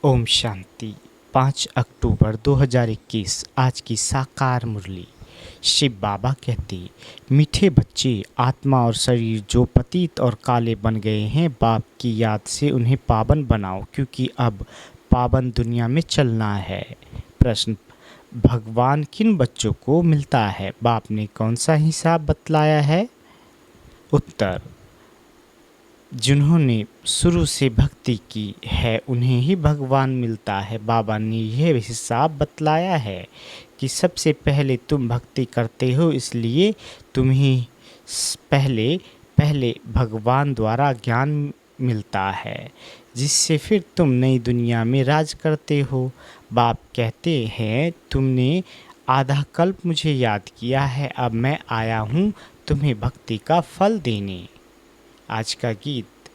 ओम शांति। 5 अक्टूबर 2021 आज की साकार मुरली। शिव बाबा कहते, मीठे बच्चे, आत्मा और शरीर जो पतित और काले बन गए हैं, बाप की याद से उन्हें पावन बनाओ, क्योंकि अब पावन दुनिया में चलना है। प्रश्न, भगवान किन बच्चों को मिलता है? बाप ने कौन सा हिसाब बतलाया है? उत्तर, जिन्होंने शुरू से भक्ति की है उन्हें ही भगवान मिलता है। बाबा ने यह हिसाब बतलाया है कि सबसे पहले तुम भक्ति करते हो, इसलिए तुम्हें पहले पहले भगवान द्वारा ज्ञान मिलता है, जिससे फिर तुम नई दुनिया में राज करते हो। बाप कहते हैं, तुमने आधा कल्प मुझे याद किया है, अब मैं आया हूँ तुम्हें भक्ति का फल देने। आज का गीत,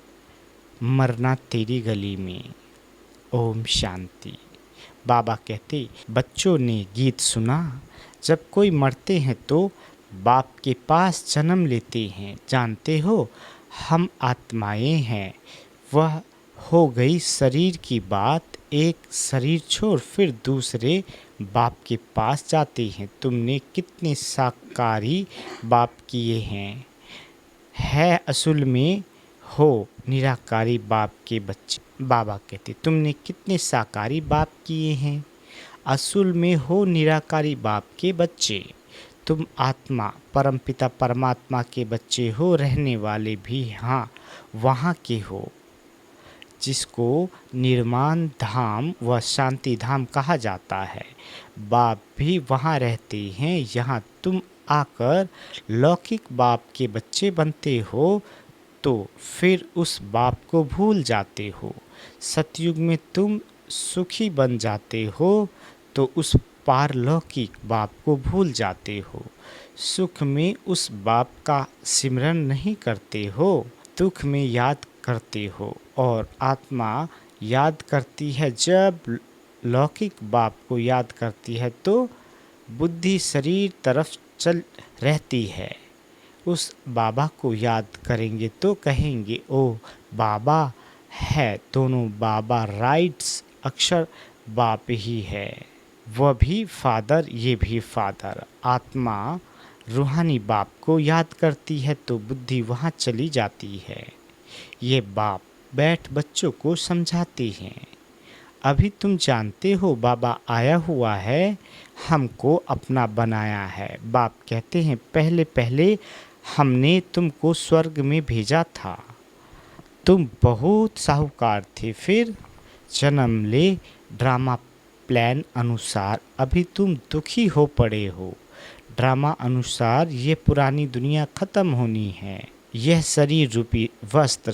मरना तेरी गली में। ओम शांति। बाबा कहते, बच्चों ने गीत सुना, जब कोई मरते हैं तो बाप के पास जन्म लेते हैं। जानते हो, हम आत्माएं हैं। वह हो गई शरीर की बात, एक शरीर छोड़ फिर दूसरे बाप के पास जाते हैं। तुमने कितने साकारी बाप किए हैं, है असल में हो निराकारी बाप के बच्चे। बाबा कहते, तुमने कितने साकारी बाप किए हैं, असल में हो निराकारी बाप के बच्चे। तुम आत्मा परमपिता परमात्मा के बच्चे हो, रहने वाले भी हाँ वहाँ के हो, जिसको निर्माण धाम व शांति धाम कहा जाता है। बाप भी वहाँ रहते हैं। यहाँ तुम आकर लौकिक बाप के बच्चे बनते हो तो फिर उस बाप को भूल जाते हो। सतयुग में तुम सुखी बन जाते हो तो उस पारलौकिक बाप को भूल जाते हो। सुख में उस बाप का सिमरन नहीं करते हो, दुख में याद करते हो। और आत्मा याद करती है, जब लौकिक बाप को याद करती है तो बुद्धि शरीर तरफ चल रहती है। उस बाबा को याद करेंगे तो कहेंगे, ओ बाबा है। दोनों बाबा राइट्स अक्षर बाप ही है। वह भी फादर, ये भी फादर। आत्मा रूहानी बाप को याद करती है तो बुद्धि वहाँ चली जाती है। ये बाप बैठ बच्चों को समझाते हैं। अभी तुम जानते हो बाबा आया हुआ है, हमको अपना बनाया है। बाप कहते हैं, पहले पहले हमने तुमको स्वर्ग में भेजा था, तुम बहुत साहूकार थे, फिर जन्म ले ड्रामा प्लान अनुसार अभी तुम दुखी हो पड़े हो। ड्रामा अनुसार ये पुरानी दुनिया खत्म होनी है। यह शरीर रूपी वस्त्र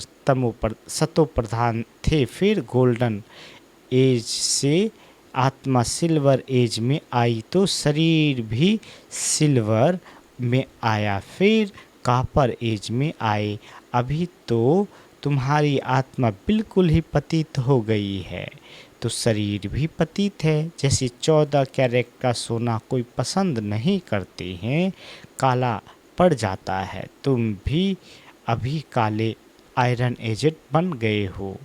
सतो प्रधान थे, फिर गोल्डन एज से आत्मा सिल्वर एज में आई तो शरीर भी सिल्वर में आया, फिर कापर एज में आए। अभी तो तुम्हारी आत्मा बिल्कुल ही पतित हो गई है तो शरीर भी पतित है। जैसे 14 कैरेट का सोना कोई पसंद नहीं करते हैं, काला पड़ जाता है, तुम भी अभी काले आयरन एजेड बन गए हो।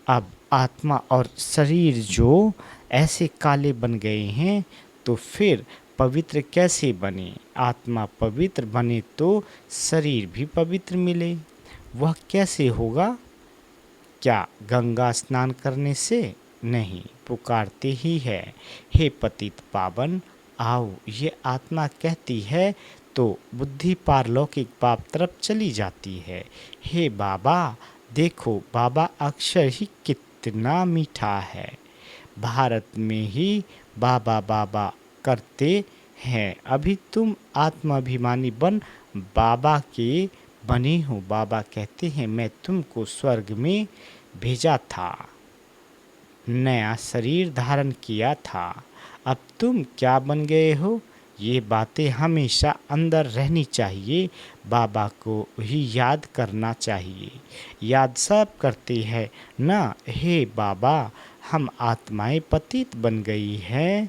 अब आत्मा और शरीर जो ऐसे काले बन गए हैं तो फिर पवित्र कैसे बने? आत्मा पवित्र बने तो शरीर भी पवित्र मिले। वह कैसे होगा? क्या गंगा स्नान करने से? नहीं, पुकारते ही है, हे पतित पावन आओ। ये आत्मा कहती है तो बुद्धि पारलौकिक बाप तरफ चली जाती है। हे बाबा देखो, बाबा अक्षर ही कितना मीठा है। भारत में ही बाबा बाबा करते हैं। अभी तुम आत्माभिमानी बन बाबा के बने हो। बाबा कहते हैं, मैं तुमको स्वर्ग में भेजा था, नया शरीर धारण किया था। अब तुम क्या बन गए हो? ये बातें हमेशा अंदर रहनी चाहिए। बाबा को ही याद करना चाहिए। याद सब करते हैं ना, हे बाबा हम आत्माएं पतित बन गई हैं,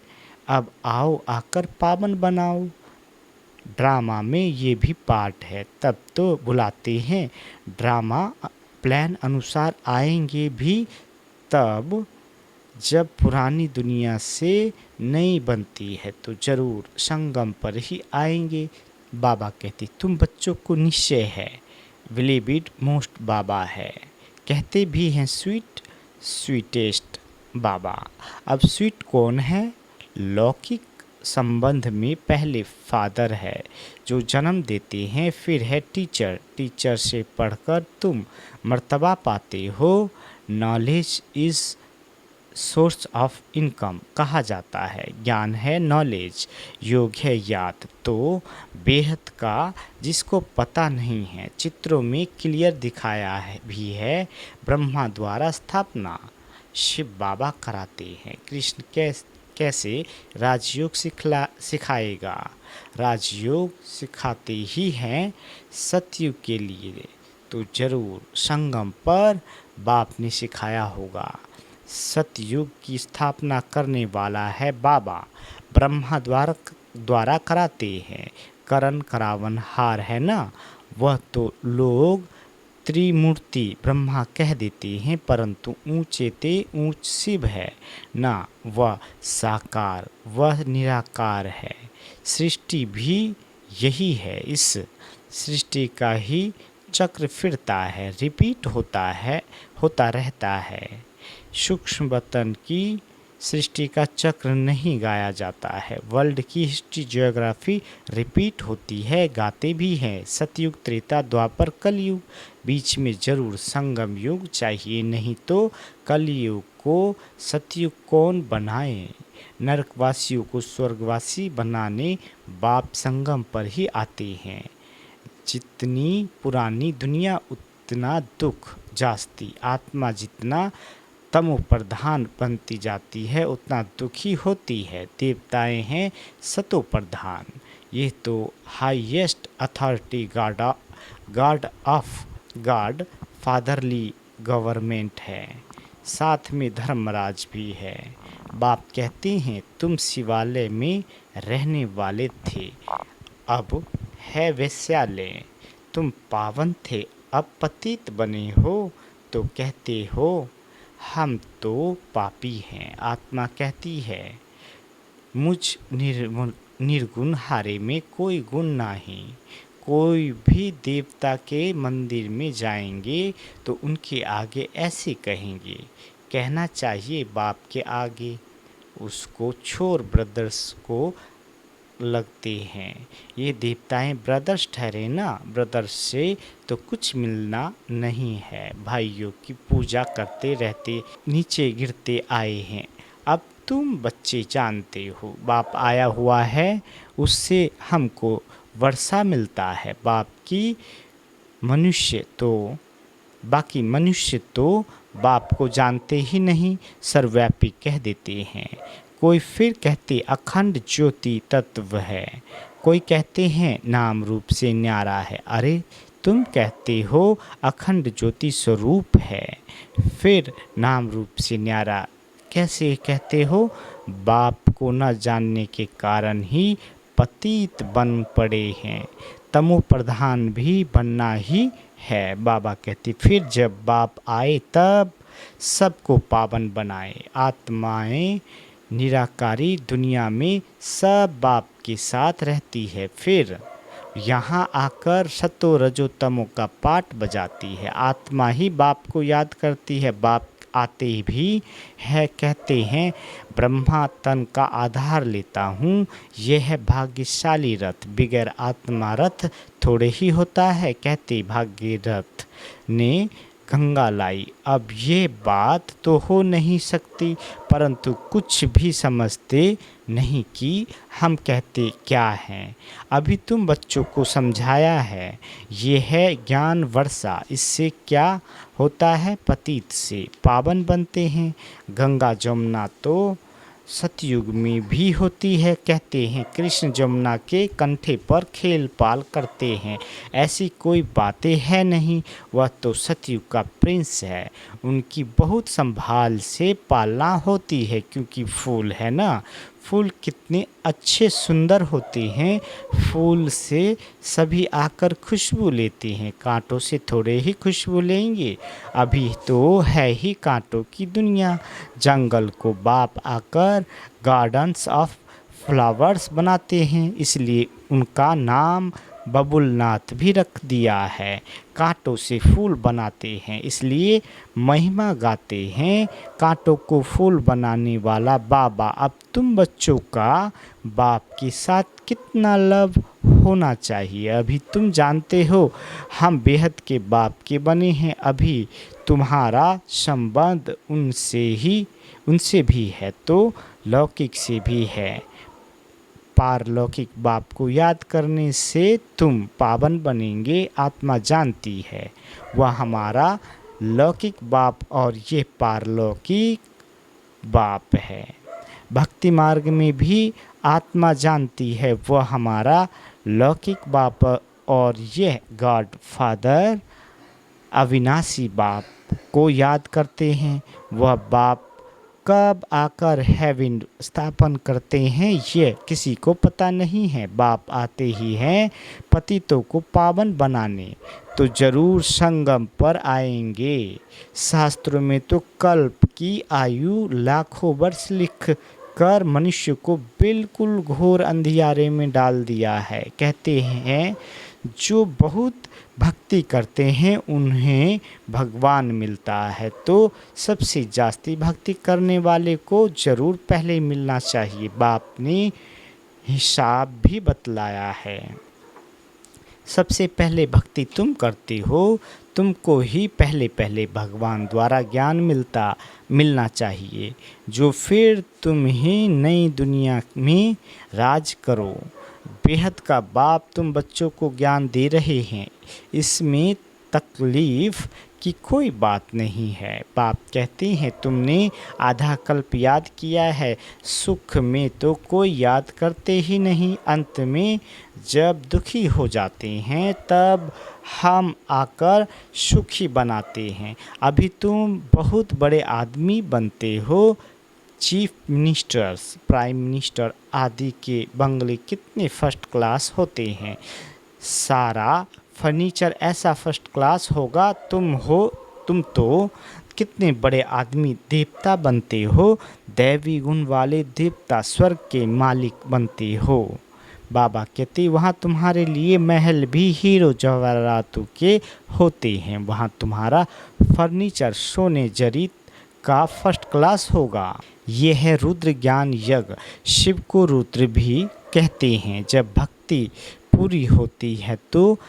अब आओ आकर पावन बनाओ। ड्रामा में ये भी पार्ट है। तब तो बुलाते हैं, ड्रामा प्लान अनुसार आएंगे भी तब, जब पुरानी दुनिया से नई बनती है तो ज़रूर संगम पर ही आएंगे। बाबा कहते तुम बच्चों को निश्चय है, बिलीव इट मोस्ट बाबा है। कहते भी हैं स्वीट स्वीटेस्ट बाबा। अब स्वीट कौन है? लौकिक संबंध में पहले फादर है जो जन्म देते हैं, फिर है टीचर, टीचर से पढ़कर तुम मर्तबा पाते हो। Knowledge is source of income कहा जाता है, ज्ञान है नॉलेज, योग है याद। तो बेहद का जिसको पता नहीं है, चित्रों में क्लियर दिखाया है भी है, ब्रह्मा द्वारा स्थापना शिव बाबा कराते हैं। कृष्ण कैसे राजयोग सिखाएगा? राजयोग सिखाते ही हैं सतयुग के लिए, तो जरूर संगम पर बाप ने सिखाया होगा। सतयुग की स्थापना करने वाला है बाबा, ब्रह्मा द्वारा कराते हैं। करण करावन हार है ना, वह तो लोग त्रिमूर्ति ब्रह्मा कह देते हैं, परंतु ऊंचे ते ऊंच शिव है ना, वह साकार, वह निराकार है। सृष्टि भी यही है, इस सृष्टि का ही चक्र फिरता है, रिपीट होता रहता है। सूक्ष्म बतन की सृष्टि का चक्र नहीं गाया जाता है। वर्ल्ड की हिस्ट्री ज्योग्राफी रिपीट होती है, गाते भी हैं। सतयुग, त्रेता, द्वापर, कलयुग, बीच में जरूर संगम युग चाहिए, नहीं तो कलयुग को सतयुग कौन बनाए? नरकवासियों को स्वर्गवासी बनाने बाप संगम पर ही आते हैं। जितनी पुरानी दुनिया उतना दुख जास्ती, आत्मा जितना तमो प्रधान बनती जाती है उतना दुखी होती है। देवताएं हैं सतो प्रधान, ये तो highest authority guard of God fatherly government है, साथ में धर्मराज भी है। बाप कहते हैं तुम शिवालय में रहने वाले थे, अब है वेश्यालय। तुम पावन थे, अब पतित बने हो, तो कहते हो हम तो पापी हैं। आत्मा कहती है मुझ निर्गुण हारे में कोई गुण नहीं। कोई भी देवता के मंदिर में जाएंगे तो उनके आगे ऐसे कहेंगे, कहना चाहिए बाप के आगे, उसको छोर ब्रदर्स को लगते हैं। ये देवताएं ब्रदर्स ठहरे ना, ब्रदर्स से तो कुछ मिलना नहीं है। भाइयों की पूजा करते रहते नीचे गिरते आए हैं, अब तुम बच्चे जानते हो बाप आया हुआ है, उससे हमको वर्षा मिलता है। बाकी मनुष्य तो बाप को जानते ही नहीं, सर्वव्यापी कह देते हैं। कोई फिर कहते अखंड ज्योति तत्व है, कोई कहते हैं नाम रूप से न्यारा है। अरे तुम कहते हो अखंड ज्योति स्वरूप है, फिर नाम रूप से न्यारा कैसे कहते हो? बाप को न जानने के कारण ही पतित बन पड़े हैं, तमो प्रधान भी बनना ही है। बाबा कहते फिर जब बाप आए तब सबको पावन बनाए। आत्माएं निराकारी दुनिया में सब बाप के साथ रहती है, फिर यहाँ आकर सतो रजो तमो का पाठ बजाती है। आत्मा ही बाप को याद करती है। बाप आते भी है, कहते हैं ब्रह्मा तन का आधार लेता हूँ, यह है भाग्यशाली रथ, बिगैर आत्मा रथ थोड़े ही होता है। कहते भाग्यरथ ने गंगा लाई। अब ये बात तो हो नहीं सकती, परंतु कुछ भी समझते नहीं कि हम कहते क्या हैं। अभी तुम बच्चों को समझाया है, ये है ज्ञान वर्षा। इससे क्या होता है? पतित से पावन बनते हैं। गंगा जमुना तो सतयुग में भी होती है। कहते हैं कृष्ण जमुना के कंठे पर खेल पाल करते हैं, ऐसी कोई बातें है नहीं। वह तो सतयुग का प्रिंस है, उनकी बहुत संभाल से पालना होती है, क्योंकि फूल है ना, फूल कितने अच्छे सुंदर होते हैं। फूल से सभी आकर खुशबू लेते हैं, कांटों से थोड़े ही खुशबू लेंगे। अभी तो है ही कांटों की दुनिया। जंगल को बाप आकर गार्डन्स ऑफ फ्लावर्स बनाते हैं, इसलिए उनका नाम बबुलनाथ भी रख दिया है। कांटों से फूल बनाते हैं, इसलिए महिमा गाते हैं कांटों को फूल बनाने वाला बाबा। अब तुम बच्चों का बाप के साथ कितना लव होना चाहिए। अभी तुम जानते हो हम बेहद के बाप के बने हैं। अभी तुम्हारा संबंध उनसे भी है तो लौकिक से भी है। पारलौकिक बाप को याद करने से तुम पावन बनेंगे। आत्मा जानती है वह हमारा लौकिक बाप और ये पारलौकिक बाप है। भक्ति मार्ग में भी आत्मा जानती है वह हमारा लौकिक बाप और यह गॉड फादर अविनाशी बाप को याद करते हैं। वह बाप कब आकर हेवन स्थापन करते हैं ये किसी को पता नहीं है। बाप आते ही हैं पतितों को पावन बनाने, तो जरूर संगम पर आएंगे। शास्त्रों में तो कल्प की आयु लाखों वर्ष लिख कर मनुष्य को बिल्कुल घोर अंधियारे में डाल दिया है। कहते हैं जो बहुत भक्ति करते हैं उन्हें भगवान मिलता है, तो सबसे जास्ती भक्ति करने वाले को ज़रूर पहले मिलना चाहिए। बाप ने हिसाब भी बतलाया है। सबसे पहले भक्ति तुम करते हो, तुमको ही पहले पहले भगवान द्वारा ज्ञान मिलना चाहिए, जो फिर तुम ही नई दुनिया में राज करो। बेहद का बाप तुम बच्चों को ज्ञान दे रहे हैं, इसमें तकलीफ़ की कोई बात नहीं है। बाप कहते हैं तुमने आधा कल्प याद किया है, सुख में तो कोई याद करते ही नहीं। अंत में जब दुखी हो जाते हैं तब हम आकर सुखी बनाते हैं। अभी तुम बहुत बड़े आदमी बनते हो। चीफ मिनिस्टर्स, प्राइम मिनिस्टर आदि के बंगले कितने फर्स्ट क्लास होते हैं। सारा फर्नीचर ऐसा फर्स्ट क्लास होगा। तुम तो कितने बड़े आदमी देवता बनते हो, दैवी गुण वाले देवता, स्वर्ग के मालिक बनते हो। बाबा कहते वहाँ तुम्हारे लिए महल भी हीरो जवाहरातों के होते हैं। वहाँ तुम्हारा फर्नीचर सोने जरी का फर्स्ट क्लास होगा। ये है रुद्र ज्ञान यज्ञ। शिव को रुद्र भी कहते हैं। जब भक्ति पूरी होती है तो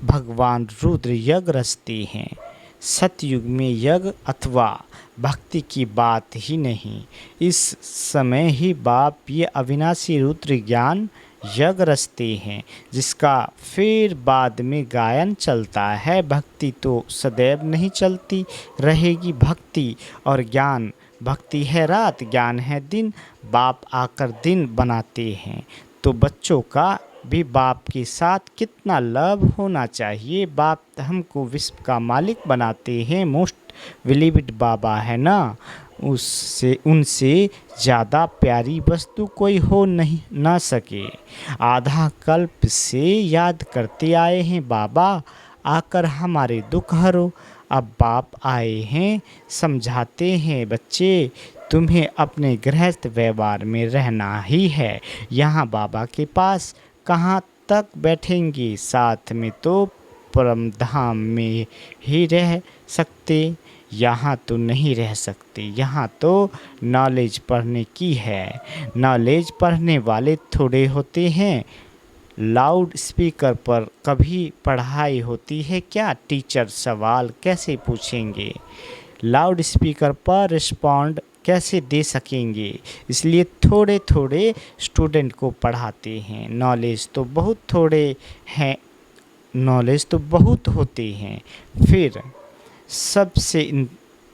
भगवान रुद्र यज्ञ रचते हैं। सतयुग में यज्ञ अथवा भक्ति की बात ही नहीं। इस समय ही बाप ये अविनाशी रुद्र ज्ञान यज्ञ रचते हैं, जिसका फिर बाद में गायन चलता है। भक्ति तो सदैव नहीं चलती रहेगी। भक्ति और ज्ञान, भक्ति है रात, ज्ञान है दिन। बाप आकर दिन बनाते हैं, तो बच्चों का भी बाप के साथ कितना लव होना चाहिए। बाप हमको विश्व का मालिक बनाते हैं। मोस्ट बिलीव्ड बाबा है ना, उनसे ज़्यादा प्यारी वस्तु कोई हो नहीं ना सके। आधा कल्प से याद करते आए हैं बाबा, आकर हमारे दुख हरो। अब बाप आए हैं समझाते हैं बच्चे, तुम्हें अपने गृहस्थ व्यवहार में रहना ही है। यहाँ बाबा के पास कहाँ तक बैठेंगे, साथ में तो परम धाम में ही रह सकते, यहाँ तो नहीं रह सकते। यहाँ तो नॉलेज पढ़ने की है। नॉलेज पढ़ने वाले थोड़े होते हैं। लाउड स्पीकर पर कभी पढ़ाई होती है क्या? टीचर सवाल कैसे पूछेंगे? लाउड स्पीकर पर रिस्पॉन्ड कैसे दे सकेंगे? इसलिए थोड़े थोड़े स्टूडेंट को पढ़ाते हैं। नॉलेज तो बहुत होते हैं। फिर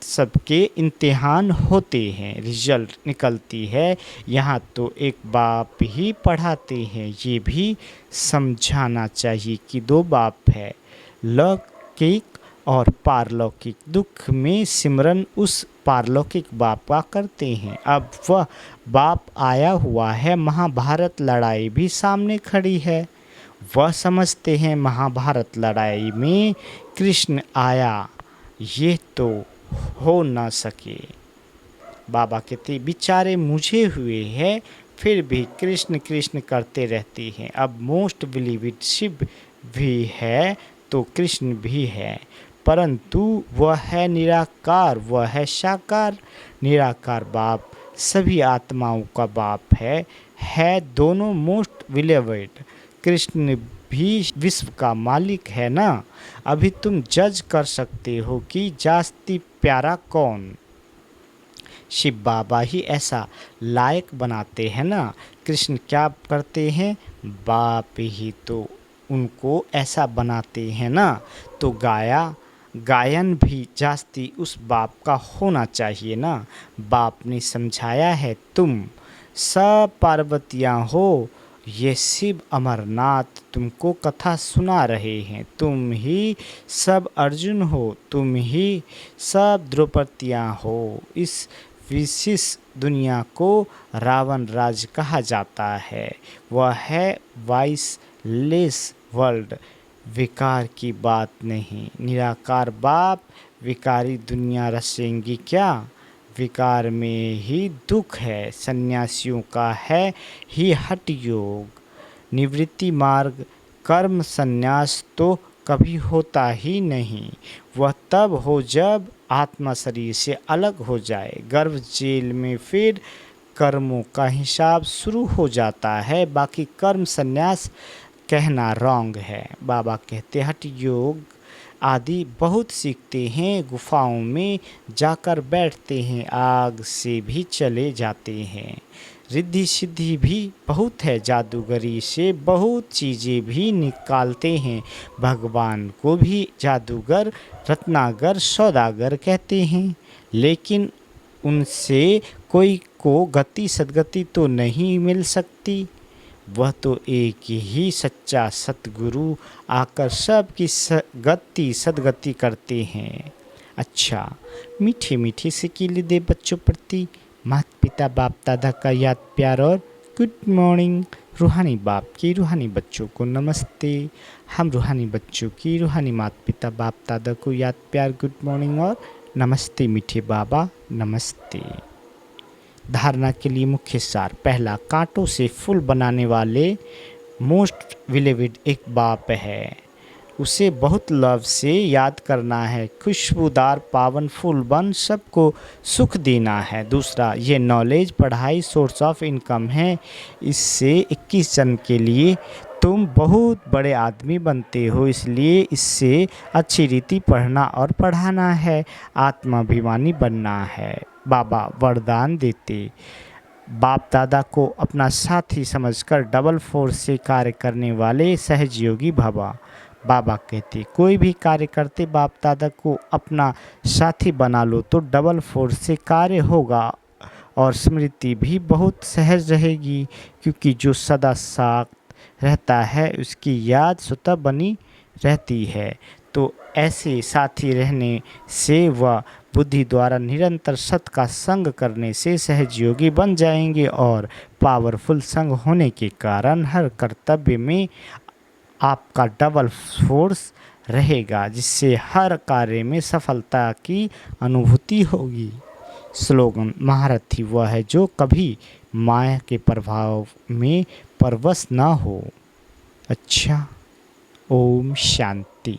सबके इम्तिहान होते हैं, रिजल्ट निकलती है। यहाँ तो एक बाप ही पढ़ाते हैं। ये भी समझाना चाहिए कि दो बाप है, लौकिक और पारलौकिक दुख में सिमरन उस पारलौकिक बाप का करते हैं। अब वह बाप आया हुआ है, महाभारत लड़ाई भी सामने खड़ी है। वह समझते हैं महाभारत लड़ाई में कृष्ण आया, ये तो हो न सके। बाबा कहते बेचारे मुझे हुए हैं, फिर भी कृष्ण कृष्ण करते रहते हैं। अब मोस्ट बिलीविड शिव भी है तो कृष्ण भी है, परंतु वह है निराकार, वह है साकार। निराकार बाप सभी आत्माओं का बाप है दोनों मोस्ट बिलीविड। कृष्ण भी विश्व का मालिक है ना। अभी तुम जज कर सकते हो कि जास्ती प्यारा कौन। शिव बाबा ही ऐसा लायक बनाते हैं ना। कृष्ण क्या करते हैं, बाप ही तो उनको ऐसा बनाते हैं ना। तो गायन भी जास्ती उस बाप का होना चाहिए ना। बाप ने समझाया है तुम सब पार्वतियाँ हो, ये शिव अमरनाथ तुमको कथा सुना रहे हैं। तुम ही सब अर्जुन हो, तुम ही सब द्रौपदियाँ हो। इस विशेष दुनिया को रावण राज कहा जाता है। वह है वाइसलेस वर्ल्ड, विकार की बात नहीं। निराकार बाप विकारी दुनिया रचेंगी क्या। विकार में ही दुख है। सन्यासियों का है ही हठ योग, निवृत्ति मार्ग। कर्म संन्यास तो कभी होता ही नहीं। वह तब हो जब आत्मा शरीर से अलग हो जाए। गर्भ जेल में फिर कर्मों का हिसाब शुरू हो जाता है। बाकी कर्म संन्यास कहना रॉन्ग है। बाबा कहते हठ योग आदि बहुत सीखते हैं, गुफाओं में जाकर बैठते हैं, आग से भी चले जाते हैं। रिद्धि सिद्धि भी बहुत है, जादूगरी से बहुत चीज़ें भी निकालते हैं। भगवान को भी जादूगर, रत्नागर, सौदागर कहते हैं, लेकिन उनसे कोई को गति सद्गति तो नहीं मिल सकती। वह तो एक ही सच्चा सतगुरु आकर सबकी गति सद्गति करते हैं। अच्छा, मीठी मीठी सिकीली दे बच्चों प्रति माता पिता बाप दादा का याद प्यार और गुड मॉर्निंग। रूहानी बाप की रूहानी बच्चों को नमस्ते। हम रूहानी बच्चों की रूहानी माता पिता बाप दादा को याद प्यार, गुड मॉर्निंग और नमस्ते मीठे बाबा, नमस्ते। धारणा के लिए मुख्य सार। पहला, कांटों से फूल बनाने वाले मोस्ट बिलीविड एक बाप है, उसे बहुत लव से याद करना है। खुशबूदार पावन फूल बन सबको सुख देना है। दूसरा, ये नॉलेज पढ़ाई सोर्स ऑफ इनकम है। इससे 21 जन्म के लिए तुम बहुत बड़े आदमी बनते हो, इसलिए इससे अच्छी रीति पढ़ना और पढ़ाना है। आत्माभिमानी बनना है। बाबा वरदान देते, बाप दादा को अपना साथी समझकर डबल फोर्स से कार्य करने वाले सहजयोगी भवा। बाबा कहते कोई भी कार्य करते बाप दादा को अपना साथी बना लो तो डबल फोर्स से कार्य होगा और स्मृति भी बहुत सहज रहेगी, क्योंकि जो सदा साथ रहता है उसकी याद स्वतः बनी रहती है। तो ऐसे साथी रहने से वह बुद्धि द्वारा निरंतर सत का संग करने से सहजयोगी बन जाएंगे और पावरफुल संग होने के कारण हर कर्तव्य में आपका डबल फोर्स रहेगा, जिससे हर कार्य में सफलता की अनुभूति होगी। स्लोगन, महारथी वह है जो कभी माया के प्रभाव में परवश ना हो। अच्छा, ओम शांति।